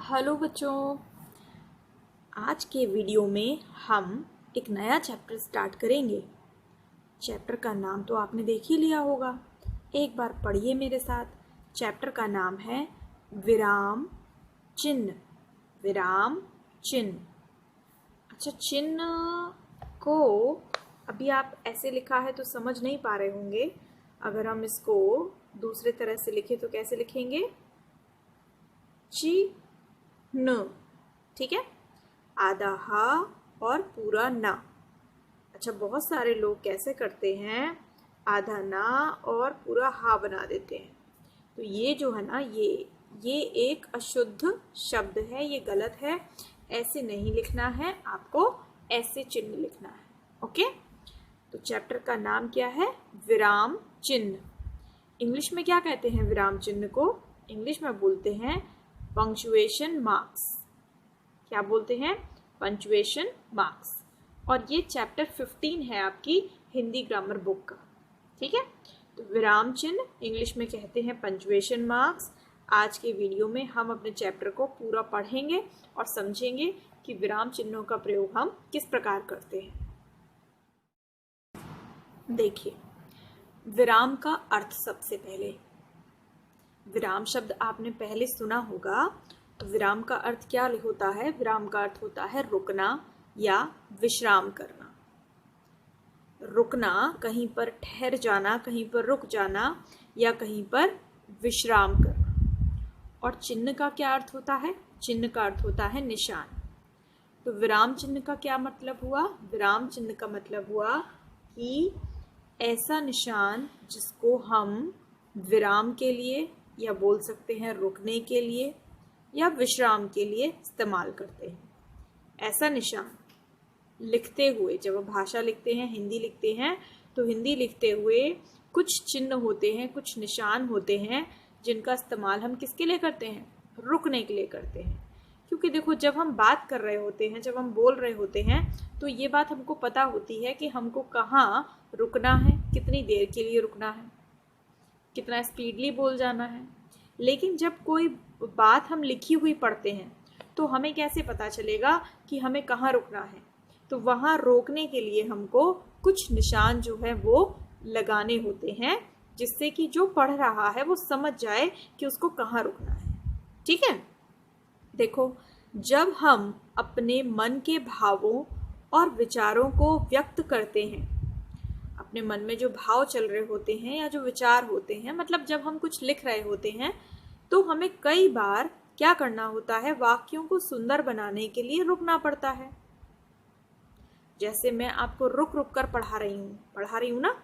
Hello बच्चों, आज के वीडियो में हम एक नया चैप्टर स्टार्ट करेंगे। चैप्टर का नाम तो आपने देख ही लिया होगा। एक बार पढ़िए मेरे साथ। चैप्टर का नाम है विराम चिन्ह। विराम चिन्ह। अच्छा, चिन्ह को अभी आप ऐसे लिखा है तो समझ नहीं पा रहे होंगे। अगर हम इसको दूसरे तरह से लिखें तो कैसे लिखेंगे? चिन्ह। ठीक है, आधा हा और पूरा ना। अच्छा, बहुत सारे लोग कैसे करते हैं, आधा ना और पूरा हा बना देते हैं। तो ये जो है ना, ये एक अशुद्ध शब्द है, ये गलत है। ऐसे नहीं लिखना है, आपको ऐसे चिन्ह लिखना है। ओके, तो चैप्टर का नाम क्या है? विराम चिन्ह। इंग्लिश में क्या कहते हैं विराम चिन्ह को? इंग्लिश में बोलते हैं पंक्चुएशन मार्क्स। क्या बोलते हैं? Punctuation marks. और ये चैप्टर 15 है आपकी हिंदी ग्रामर बुक का। ठीक है, तो विराम चिन्ह इंग्लिश में कहते हैं पंक्चुएशन मार्क्स। आज के वीडियो में हम अपने चैप्टर को पूरा पढ़ेंगे और समझेंगे कि विराम चिन्हों का प्रयोग हम किस प्रकार करते हैं। देखिए, विराम का अर्थ सबसे पहले। विराम शब्द आपने पहले सुना होगा। तो विराम का अर्थ क्या होता है? विराम का अर्थ होता है रुकना या विश्राम करना। रुकना, कहीं पर ठहर जाना, कहीं पर रुक जाना या कहीं पर विश्राम करना। और चिन्ह का क्या अर्थ होता है? चिन्ह का अर्थ होता है निशान। तो विराम चिन्ह का क्या मतलब हुआ? विराम चिन्ह का मतलब हुआ कि ऐसा निशान जिसको हम विराम के लिए या बोल सकते हैं रुकने के लिए या विश्राम के लिए इस्तेमाल करते हैं। ऐसा निशान लिखते हुए, जब हम भाषा लिखते हैं, हिंदी लिखते हैं, तो हिंदी लिखते हुए कुछ चिन्ह होते हैं, कुछ निशान होते हैं जिनका इस्तेमाल हम किसके लिए करते हैं? रुकने के लिए करते हैं। क्योंकि देखो, जब हम बात कर रहे होते हैं, जब हम बोल रहे होते हैं, तो ये बात हमको पता होती है कि हमको कहाँ रुकना है, कितनी देर के लिए रुकना है, कितना स्पीडली बोल जाना है। लेकिन जब कोई बात हम लिखी हुई पढ़ते हैं तो हमें कैसे पता चलेगा कि हमें कहाँ रुकना है? तो वहाँ रोकने के लिए हमको कुछ निशान जो है वो लगाने होते हैं, जिससे कि जो पढ़ रहा है वो समझ जाए कि उसको कहाँ रुकना है। ठीक है, देखो, जब हम अपने मन के भावों और विचारों को व्यक्त करते हैं, अपने मन में जो भाव चल रहे होते हैं या जो विचार होते हैं, मतलब जब हम कुछ लिख रहे होते हैं, तो हमें कई बार क्या करना होता है? वाक्यों को सुंदर बनाने के लिए रुकना पड़ता है। जैसे मैं आपको रुक रुक कर पढ़ा रही हूँ ना,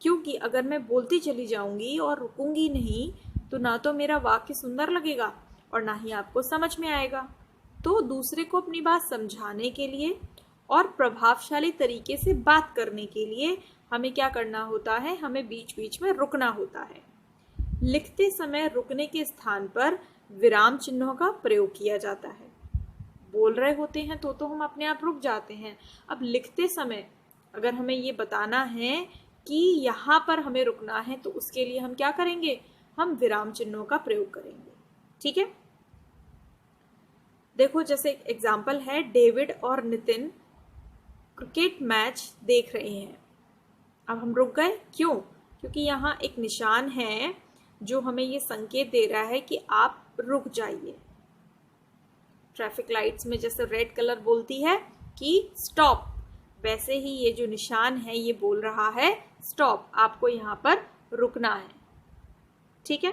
क्योंकि अगर मैं बोलती चली जाऊंगी और रुकूंगी नहीं तो ना तो मेरा वाक्य सुंदर लगेगा और ना ही आपको समझ में आएगा। तो दूसरे को अपनी बात समझाने के लिए और प्रभावशाली तरीके से बात करने के लिए हमें क्या करना होता है? हमें बीच बीच में रुकना होता है। लिखते समय रुकने के स्थान पर विराम चिन्हों का प्रयोग किया जाता है। बोल रहे होते हैं तो हम अपने आप रुक जाते हैं। अब लिखते समय अगर हमें ये बताना है कि यहाँ पर हमें रुकना है, तो उसके लिए हम क्या करेंगे? हम विराम चिन्हों का प्रयोग करेंगे। ठीक है, देखो, जैसे एक एग्जाम्पल है, डेविड और नितिन क्रिकेट मैच देख रहे हैं। अब हम रुक गए, क्यों? क्योंकि यहाँ एक निशान है जो हमें ये संकेत दे रहा है कि आप रुक जाइए। ट्रैफिक लाइट्स में जैसे रेड कलर बोलती है कि स्टॉप, वैसे ही ये जो निशान है ये बोल रहा है स्टॉप, आपको यहाँ पर रुकना है। ठीक है,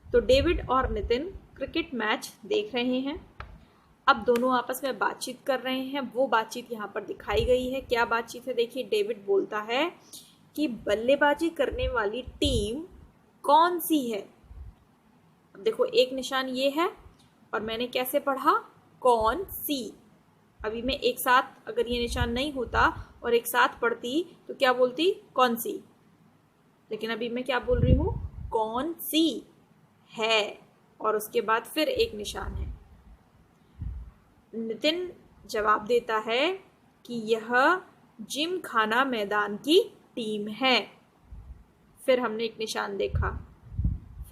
तो डेविड और नितिन क्रिकेट मैच देख रहे हैं। अब दोनों आपस में बातचीत कर रहे हैं। वो बातचीत यहाँ पर दिखाई गई है। क्या बातचीत है? देखिए, डेविड बोलता है कि बल्लेबाजी करने वाली टीम कौन सी है? अब देखो, एक निशान ये है और मैंने कैसे पढ़ा? कौन सी। अभी मैं एक साथ, अगर ये निशान नहीं होता और एक साथ पढ़ती तो क्या बोलती? कौन सी। लेकिन अभी मैं क्या बोल रही हूँ? कौन सी है, और उसके बाद फिर एक निशान है। नितिन जवाब देता है कि यह जिम खाना मैदान की टीम है। फिर हमने एक निशान देखा,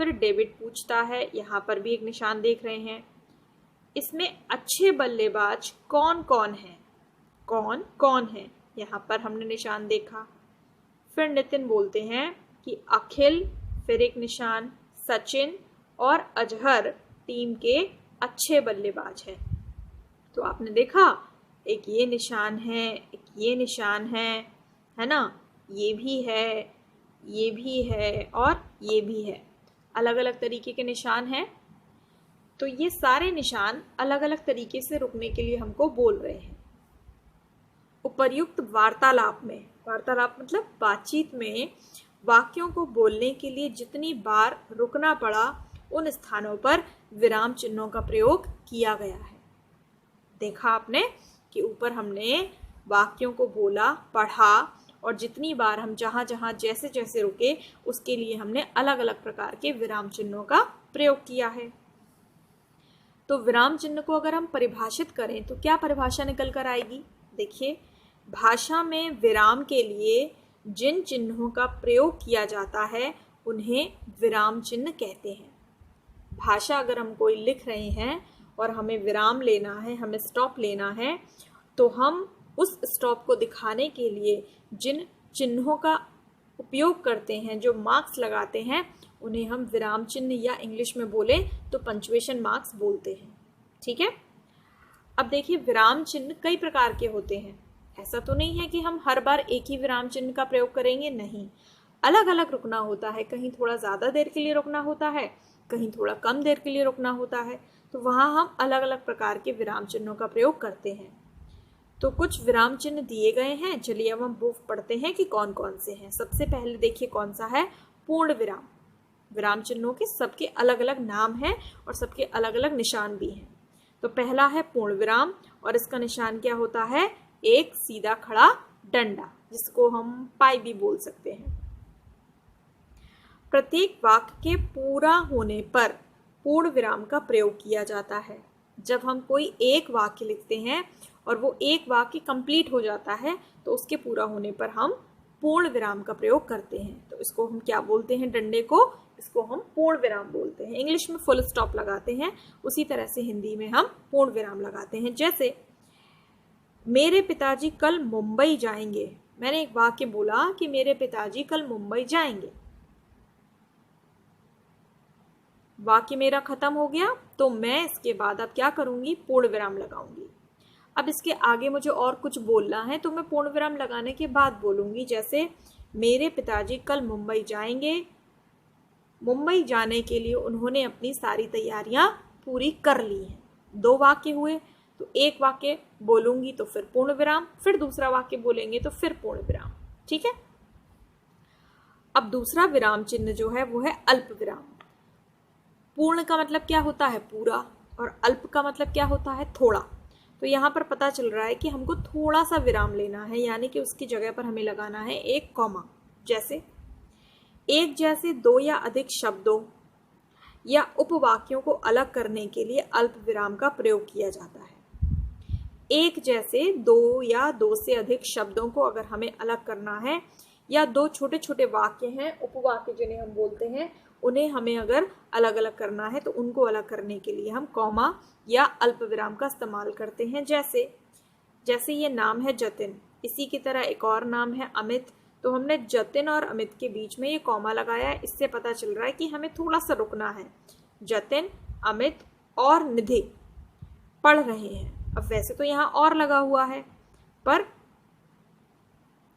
फिर डेविड पूछता है, यहाँ पर भी एक निशान देख रहे हैं। इसमें अच्छे बल्लेबाज कौन कौन है? कौन कौन है? यहाँ पर हमने निशान देखा। फिर नितिन बोलते हैं कि अखिल, फिर एक निशान, सचिन और अजहर टीम के अच्छे बल्लेबाज हैं। तो आपने देखा, एक ये निशान है, एक ये निशान है ना, ये भी है, ये भी है और ये भी है। अलग अलग तरीके के निशान हैं। तो ये सारे निशान अलग अलग तरीके से रुकने के लिए हमको बोल रहे हैं। उपर्युक्त वार्तालाप में, वार्तालाप मतलब बातचीत में, वाक्यों को बोलने के लिए जितनी बार रुकना पड़ा उन स्थानों पर विराम चिन्हों का प्रयोग किया गया है। देखा आपने कि ऊपर हमने वाक्यों को बोला, पढ़ा और जितनी बार हम जहां जहां जैसे जैसे रुके उसके लिए हमने अलग अलग प्रकार के विराम चिन्हों का प्रयोग किया है। तो विराम चिन्ह को अगर हम परिभाषित करें तो क्या परिभाषा निकल कर आएगी? देखिए, भाषा में विराम के लिए जिन चिन्हों का प्रयोग किया जाता है उन्हें विराम चिन्ह कहते हैं। भाषा अगर हम कोई लिख रहे हैं और हमें विराम लेना है, हमें स्टॉप लेना है, तो हम उस स्टॉप को दिखाने के लिए जिन चिन्हों का उपयोग करते हैं, जो मार्क्स लगाते हैं, उन्हें हम विराम चिन्ह या इंग्लिश में बोले तो पंक्चुएशन मार्क्स बोलते हैं। ठीक है। अब देखिए, विराम चिन्ह कई प्रकार के होते हैं। ऐसा तो नहीं है कि हम हर बार एक ही विराम चिन्ह का प्रयोग करेंगे, नहीं, अलग अलग रुकना होता है। कहीं थोड़ा ज़्यादा देर के लिए रुकना होता है, कहीं थोड़ा कम देर के लिए रुकना होता है। तो वहाँ हम अलग अलग प्रकार के विराम चिन्हों का प्रयोग करते हैं। तो कुछ विराम चिन्ह दिए गए हैं, चलिए अब हम वो पढ़ते हैं कि कौन कौन से हैं। सबसे पहले देखिए कौन सा है, पूर्ण विराम। विराम चिन्हों के सबके अलग अलग नाम हैं और सबके अलग अलग निशान भी हैं। तो पहला है पूर्ण विराम और इसका निशान क्या होता है, एक सीधा खड़ा डंडा, जिसको हम पाई भी बोल सकते हैं। प्रत्येक वाक्य के पूरा होने पर पूर्ण विराम का प्रयोग किया जाता है। जब हम कोई एक वाक्य लिखते हैं और वो एक वाक्य कंप्लीट हो जाता है तो उसके पूरा होने पर हम पूर्ण विराम का प्रयोग करते हैं। तो इसको हम क्या बोलते हैं, डंडे को, इसको हम पूर्ण विराम बोलते हैं। इंग्लिश में फुल स्टॉप लगाते हैं, उसी तरह से हिंदी में हम पूर्ण विराम लगाते हैं। जैसे मेरे पिताजी कल मुंबई जाएंगे। मैंने एक वाक्य बोला कि मेरे पिताजी कल मुंबई जाएंगे। वाक्य मेरा खत्म हो गया तो मैं इसके बाद अब क्या करूंगी, पूर्ण विराम लगाऊंगी। अब इसके आगे मुझे और कुछ बोलना है तो मैं पूर्ण विराम लगाने के बाद बोलूंगी। जैसे मेरे पिताजी कल मुंबई जाएंगे। मुंबई जाने के लिए उन्होंने अपनी सारी तैयारियां पूरी कर ली हैं। दो वाक्य हुए, तो एक वाक्य बोलूंगी तो फिर पूर्ण विराम, फिर दूसरा वाक्य बोलेंगे तो फिर पूर्ण विराम। ठीक है। अब दूसरा विराम चिन्ह जो है वो है अल्प विराम। पूर्ण का मतलब क्या होता है, पूरा, और अल्प का मतलब क्या होता है, थोड़ा। तो यहाँ पर पता चल रहा है कि हमको थोड़ा सा विराम लेना है, यानी कि उसकी जगह पर हमें लगाना है एक कॉमा। जैसे एक जैसे दो या अधिक शब्दों या उपवाक्यों को अलग करने के लिए अल्प विराम का प्रयोग किया जाता है। एक जैसे दो या दो से अधिक शब्दों को अगर हमें अलग करना है, या दो छोटे छोटे वाक्य हैं, उपवाक्य जिन्हें हम बोलते हैं, उन्हें हमें अगर अलग अलग करना है तो उनको अलग करने के लिए हम कॉमा या अल्प विराम का इस्तेमाल करते हैं। जैसे ये नाम है जतिन, इसी की तरह एक और नाम है अमित। तो हमने जतिन और अमित के बीच में ये कॉमा लगाया है। इससे पता चल रहा है कि हमें थोड़ा सा रुकना है। जतिन, अमित और निधि पढ़ रहे हैं। अब वैसे तो यहाँ और लगा हुआ है, पर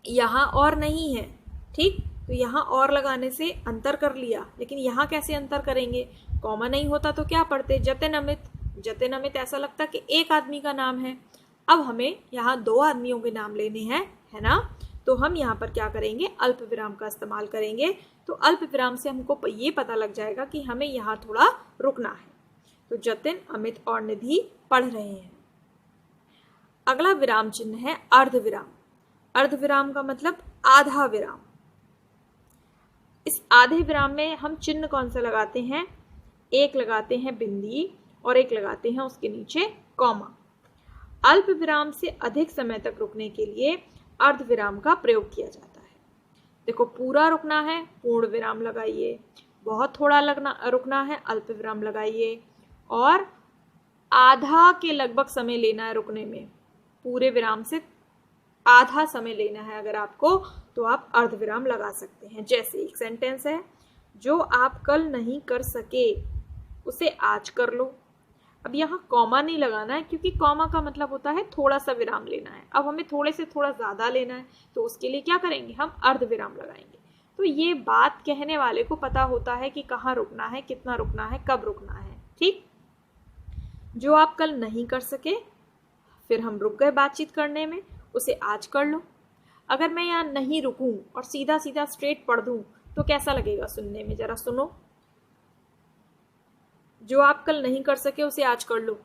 यहाँ और नहीं है। ठीक, तो यहाँ और लगाने से अंतर कर लिया, लेकिन यहाँ कैसे अंतर करेंगे, कॉमा नहीं होता तो क्या पढ़ते, जतिन अमित। जतिन अमित ऐसा लगता कि एक आदमी का नाम है। अब हमें यहाँ दो आदमियों के नाम लेने हैं, है ना। तो हम यहाँ पर क्या करेंगे, अल्प विराम का इस्तेमाल करेंगे। तो अल्प विराम से हमको ये पता लग जाएगा कि हमें यहाँ थोड़ा रुकना है। तो जतिन, अमित और निधि पढ़ रहे हैं। अगला विराम चिन्ह है अर्धविराम। अर्धविराम का मतलब आधा विराम। इस आधे विराम में हम चिन्ह कौन सा लगाते हैं, एक लगाते हैं बिंदी और एक लगाते हैं उसके नीचे कॉमा। अल्प विराम से अधिक समय तक रुकने के लिए अर्धविराम का प्रयोग किया जाता है। देखो, पूरा रुकना है, पूर्ण विराम लगाइए। बहुत थोड़ा रुकना है, अल्प विराम लगाइए। और आधा के लगभग समय लेना है रुकने में, पूरे विराम से आधा समय लेना है अगर आपको, तो आप अर्ध विराम लगा सकते हैं। जैसे एक सेंटेंस है, जो आप कल नहीं कर सके उसे आज कर लो। अब यहाँ कॉमा नहीं लगाना है, क्योंकि कॉमा का मतलब होता है थोड़ा सा विराम लेना है। अब हमें थोड़े से थोड़ा ज़्यादा लेना है, तो उसके लिए क्या करेंगे, हम अर्ध विराम लगाएंगे। तो ये बात कहने वाले को पता होता है कि कहाँ रुकना है, कितना रुकना है, कब रुकना है। ठीक, जो आप कल नहीं कर सके, फिर हम रुक गए बातचीत करने में, उसे आज कर लो। अगर मैं यहाँ नहीं रुकूं और सीधा सीधा स्ट्रेट पढ़ दूं तो कैसा लगेगा सुनने में, जरा सुनो। जो आप कल नहीं कर सके उसे आज कर लो,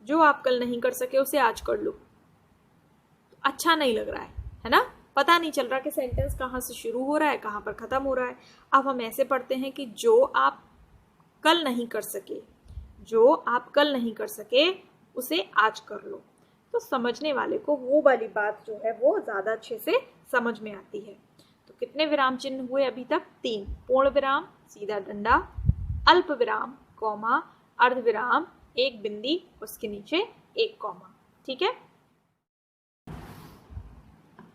जो आप कल नहीं कर सके उसे आज कर लो। तो अच्छा नहीं लग रहा है ना, पता नहीं चल रहा कि सेंटेंस कहाँ से शुरू हो रहा है, कहाँ पर खत्म हो रहा है। अब हम ऐसे पढ़ते हैं कि जो आप कल नहीं कर सके, जो आप कल नहीं कर सके उसे आज कर लो। तो समझने वाले को वो वाली बात जो है वो ज़्यादा अच्छे से समझ में आती है। तो कितने विराम चिन्ह हुए अभी तक? 3। पूर्ण विराम, सीधा डंडा, अल्प विराम, कॉमा, अर्ध विराम, एक बिंदी, उसके नीचे एक कॉमा। ठीक है,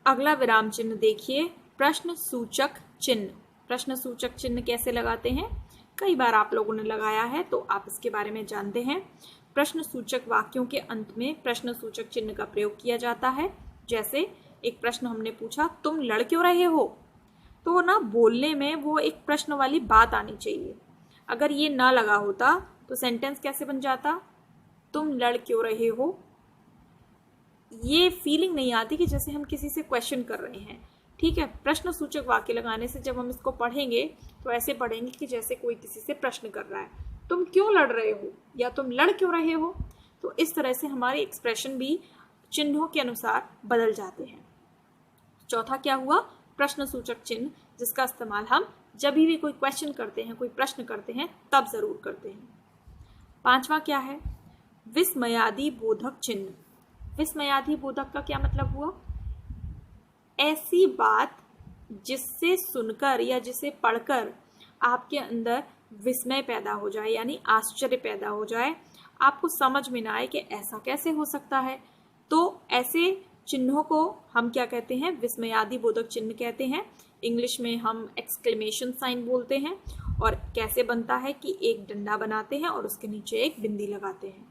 अगला विराम चिन्ह देखिए, प्रश्न सूचक चिन्ह। प्रश्न सूचक चिन्ह कैसे लगाते हैं? कई बार आप लोगों ने लगाया है तो आप इसके बारे में जानते हैं। प्रश्न सूचक वाक्यों के अंत में प्रश्न सूचक चिन्ह का प्रयोग किया जाता है। जैसे एक प्रश्न हमने पूछा, तुम लड़ क्यों रहे हो? तो ना बोलने में वो एक प्रश्न वाली बात आनी चाहिए। अगर ये ना लगा होता तो सेंटेंस कैसे बन जाता? तुम लड़ क्यों रहे हो। ये फीलिंग नहीं आती कि जैसे हम किसी से क्वेश्चन कर रहे हैं। ठीक है, प्रश्न सूचक वाक्य लगाने से जब हम इसको पढ़ेंगे तो ऐसे पढ़ेंगे कि जैसे कोई किसी से प्रश्न कर रहा है, तुम क्यों लड़ रहे हो या तुम लड़ क्यों रहे हो। तो इस तरह से हमारे एक्सप्रेशन भी चिन्हों के अनुसार बदल जाते हैं। चौथा क्या हुआ? प्रश्न सूचक चिन्ह, जिसका इस्तेमाल हम जब भी कोई क्वेश्चन करते हैं, कोई प्रश्न करते हैं, तब जरूर करते हैं। 5वां क्या है? विस्मयादि बोधक चिन्ह। विस्मयादि बोधक का क्या मतलब हुआ? ऐसी बात जिससे सुनकर या जिसे पढ़कर आपके अंदर विस्मय पैदा हो जाए, यानी आश्चर्य पैदा हो जाए, आपको समझ में ना आए कि ऐसा कैसे हो सकता है। तो ऐसे चिन्हों को हम क्या कहते हैं? विस्मयादि बोधक चिन्ह कहते हैं। इंग्लिश में हम एक्सक्लेमेशन साइन बोलते हैं। और कैसे बनता है कि एक डंडा बनाते हैं और उसके नीचे एक बिंदी लगाते हैं।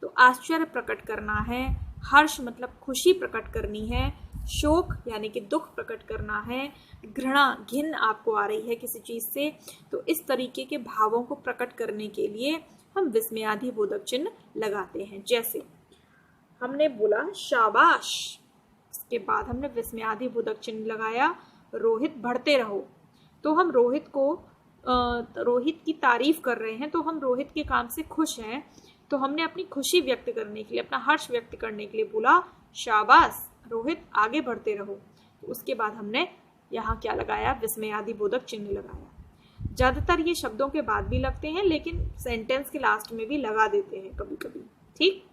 तो आश्चर्य प्रकट करना है, हर्ष मतलब खुशी प्रकट करनी है, शोक यानी कि दुख प्रकट करना है, घृणा घिन आपको आ रही है किसी चीज से, तो इस तरीके के भावों को प्रकट करने के लिए हम विस्मयादि बोधक चिन्ह लगाते हैं। जैसे हमने बोला शाबाश, उसके बाद हमने विस्मयादि बोधक चिन्ह लगाया रोहित बढ़ते रहो। तो हम रोहित की तारीफ कर रहे हैं, तो हम रोहित के काम से खुश हैं, तो हमने अपनी खुशी व्यक्त करने के लिए, अपना हर्ष व्यक्त करने के लिए बोला शाबाश रोहित आगे बढ़ते रहो। तो उसके बाद हमने यहाँ क्या लगाया? विस्मयादि बोधक चिन्ह लगाया। ज्यादातर ये शब्दों के बाद भी लगते हैं, लेकिन सेंटेंस के लास्ट में भी लगा देते हैं कभी कभी। ठीक,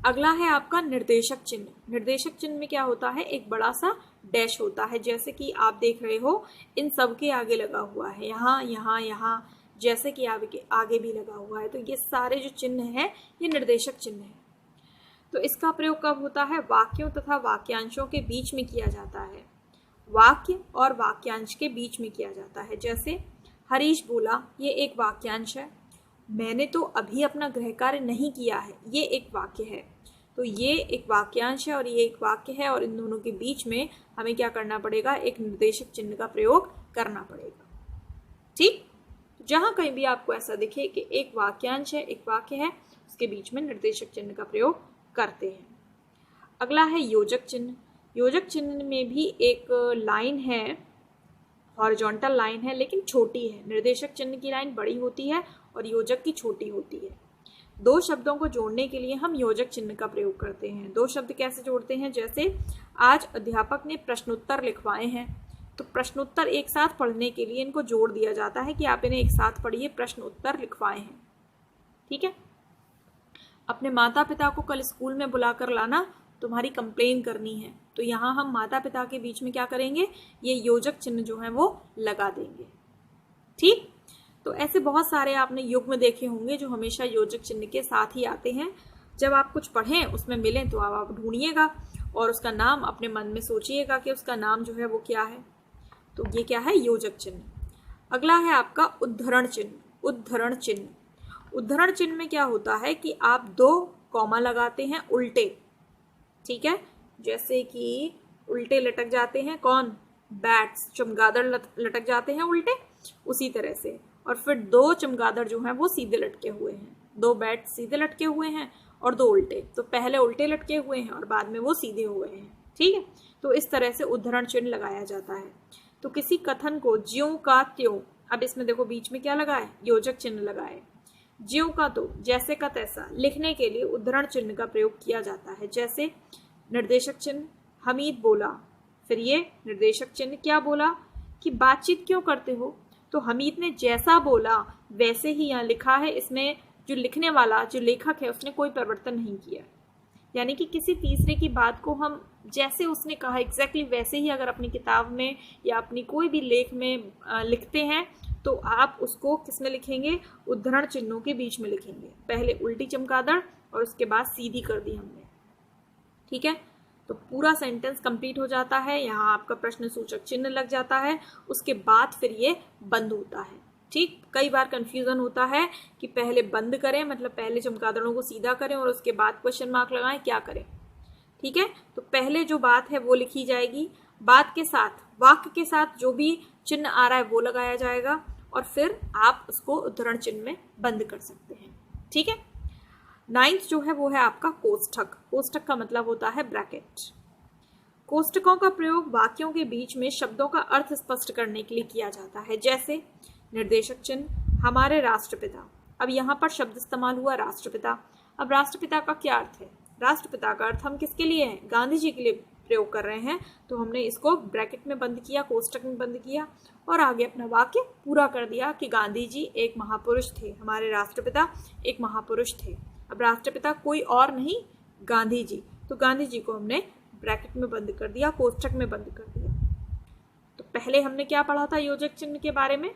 अगला है आपका निर्देशक चिन्ह। निर्देशक चिन्ह में क्या होता है? एक बड़ा सा डैश होता है, जैसे कि आप देख रहे हो इन सब के आगे लगा हुआ है, यहाँ यहाँ यहाँ, जैसे कि आगे भी लगा हुआ है। तो ये सारे जो चिन्ह हैं ये निर्देशक चिन्ह है। तो इसका प्रयोग कब होता है? वाक्यों तथा वाक्यांशों के बीच में किया जाता है। वाक्य और वाक्यांश के बीच में किया जाता है। जैसे हरीश बोला, ये एक वाक्यांश है। मैंने तो अभी अपना गृह कार्य नहीं किया है, ये एक वाक्य है। तो ये एक वाक्यांश है और ये एक वाक्य है, और इन दोनों के बीच में हमें क्या करना पड़ेगा? एक निर्देशक चिन्ह का प्रयोग करना पड़ेगा। ठीक, जहां कहीं भी आपको ऐसा दिखे कि एक वाक्यांश है, एक वाक्य है, उसके बीच में निर्देशक चिन्ह का प्रयोग करते हैं। अगला है योजक चिन्ह। योजक चिन्ह में भी एक लाइन है, हॉरिजॉन्टल लाइन है, लेकिन छोटी है। निर्देशक चिन्ह की लाइन बड़ी होती है और योजक की छोटी होती है। दो शब्दों को जोड़ने के लिए हम योजक चिन्ह का प्रयोग करते हैं। दो शब्द कैसे जोड़ते हैं? जैसे आज अध्यापक ने प्रश्नोत्तर लिखवाए हैं, तो प्रश्नोत्तर एक साथ पढ़ने के लिए इनको जोड़ दिया जाता है कि आप इन्हें एक साथ पढ़िए, प्रश्नोत्तर लिखवाए हैं। ठीक है, अपने माता पिता को कल स्कूल में बुलाकर लाना, तुम्हारी कंप्लेन करनी है। तो यहाँ हम माता पिता के बीच में क्या करेंगे, ये योजक चिन्ह जो है वो लगा देंगे। ठीक, तो ऐसे बहुत सारे आपने युग्म देखे होंगे जो हमेशा योजक चिन्ह के साथ ही आते हैं। जब आप कुछ पढ़ें उसमें मिलें तो आप ढूंढिएगा और उसका नाम अपने मन में सोचिएगा कि उसका नाम जो है वो क्या है। तो ये क्या है, योजक चिन्ह। अगला है आपका उद्धरण चिन्ह। उद्धरण चिन्ह, उद्धरण चिन्ह में क्या होता है कि आप 2 कॉमा लगाते हैं उल्टे, ठीक है, जैसे कि उल्टे लटक जाते हैं कौन, बैट्स, चमगादड़ लटक जाते हैं उल्टे, उसी तरह से। और फिर 2 चमगादड़ जो हैं वो सीधे लटके हुए हैं, 2 बैट सीधे लटके हुए हैं और 2 उल्टे, तो पहले उल्टे लटके हुए हैं और बाद में वो सीधे हुए हैं। ठीक है, तो इस तरह से उद्धरण चिन्ह लगाया जाता है। तो किसी कथन को ज्यों का त्यों, अब इसमें देखो बीच में क्या लगा है, योजक चिन्ह लगा है। ज्यों का तो, जैसे का तैसा लिखने के लिए उद्धरण चिन्ह का प्रयोग किया जाता है। जैसे निर्देशक चिन्ह, हमीद बोला, फिर ये निर्देशक चिन्ह क्या बोला कि बातचीत क्यों करते हो, तो हमीद ने जैसा बोला वैसे ही यहाँ लिखा है। इसमें जो लिखने वाला, जो लेखक है, उसने कोई परिवर्तन नहीं किया, यानी कि किसी तीसरे की बात को हम जैसे उसने कहा एग्जैक्टली वैसे ही अगर अपनी किताब में या अपनी कोई भी लेख में लिखते हैं तो आप उसको किस में लिखेंगे, उद्धरण चिन्हों के बीच में लिखेंगे। पहले उल्टी चमगादड़ और उसके बाद सीधी कर दी हमने। ठीक है, तो पूरा सेंटेंस कंप्लीट हो जाता है, यहाँ आपका प्रश्न सूचक चिन्ह लग जाता है, उसके बाद फिर ये बंद होता है। ठीक, कई बार कंफ्यूजन होता है कि पहले बंद करें, मतलब पहले चमगादड़ों को सीधा करें और उसके बाद क्वेश्चन मार्क लगाएं, क्या करें। ठीक है, तो पहले जो बात है वो लिखी जाएगी, बात के साथ, वाक्य के साथ जो भी चिन्ह आ रहा है वो लगाया जाएगा और फिर आप उसको उद्धरण चिन्ह में बंद कर सकते हैं। ठीक है, 9th जो है वो है आपका कोष्ठक। कोष्ठक का मतलब होता है ब्रैकेट। कोष्ठकों का प्रयोग वाक्यों के बीच में शब्दों का अर्थ स्पष्ट करने के लिए किया जाता है। जैसे निर्देशक चिन्ह, हमारे राष्ट्रपिता। अब यहाँ पर शब्द इस्तेमाल हुआ राष्ट्रपिता। अब राष्ट्रपिता का क्या अर्थ है, राष्ट्रपिता का अर्थ हम किसके लिए हैं, गांधी जी के लिए प्रयोग कर रहे हैं, तो हमने इसको ब्रैकेट में बंद किया, कोष्ठक में बंद किया और आगे अपना वाक्य पूरा कर दिया कि गांधी जी एक महापुरुष थे, हमारे राष्ट्रपिता एक महापुरुष थे। अब राष्ट्रपिता कोई और नहीं, गांधी जी, तो गांधी जी को हमने ब्रैकेट में बंद कर दिया, कोष्ठक में बंद कर दिया। तो पहले हमने क्या पढ़ा था योजक चिन्ह के बारे में,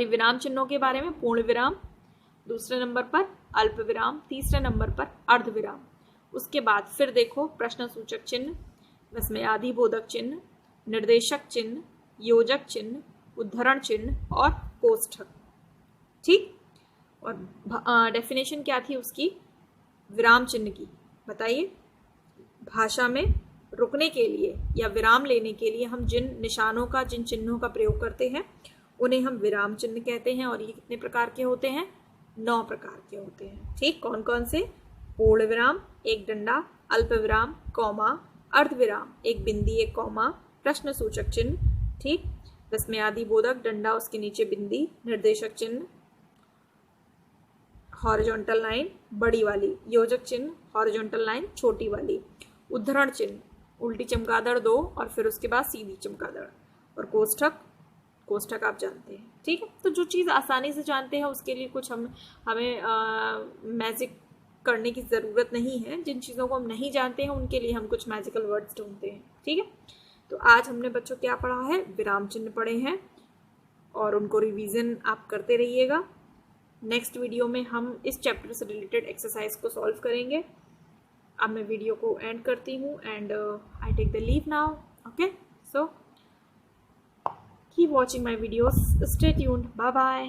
विराम चिन्हों के बारे में, पूर्ण विराम, दूसरे नंबर पर अल्प विराम, तीसरे नंबर पर अर्ध विराम। उसके बाद फिर देखो प्रश्न सूचक चिन्ह, विस्मयादि बोधक चिन्ह, निर्देशक चिन्ह, योजक चिन्ह, उद्धरण चिन्ह और कोष्ठक। ठीक, और डेफिनेशन क्या थी उसकी, विराम चिन्ह की, बताइए। भाषा में रुकने के लिए या विराम लेने के लिए हम जिन निशानों का, जिन चिन्हों का प्रयोग करते हैं उन्हें हम विराम चिन्ह कहते हैं। और ये कितने प्रकार के होते हैं, 9 प्रकार के होते हैं। ठीक, कौन कौन से, पूर्ण विराम, एक डंडा, अल्प विराम, कॉमा, अर्ध विराम, एक बिंदी एक कॉमा, प्रश्न सूचक चिन्ह। ठीक, विस्मयादि बोधक, डंडा उसके नीचे बिंदी, निर्देशक चिन्ह हॉरिजॉन्टल लाइन बड़ी वाली, योजक चिन्ह हॉरिजॉन्टल लाइन छोटी वाली, उद्धरण चिन्ह उल्टी चमगादड़ 2 और फिर उसके बाद सीधी चमगादड़, और कोष्ठक, कोष्ठक आप जानते हैं। ठीक है, तो जो चीज़ आसानी से जानते हैं उसके लिए कुछ हमें मैजिक करने की ज़रूरत नहीं है। जिन चीज़ों को हम नहीं जानते हैं उनके लिए हम कुछ मैजिकल वर्ड्स ढूंढते हैं। ठीक है, तो आज हमने बच्चों क्या पढ़ा है, विराम चिन्ह पढ़े हैं और उनको रिवीजन आप करते रहिएगा। नेक्स्ट वीडियो में हम इस चैप्टर से रिलेटेड एक्सरसाइज को सॉल्व करेंगे। अब मैं वीडियो को एंड करती हूँ and I take the leave now. Okay, so keep watching my videos, stay tuned, bye bye.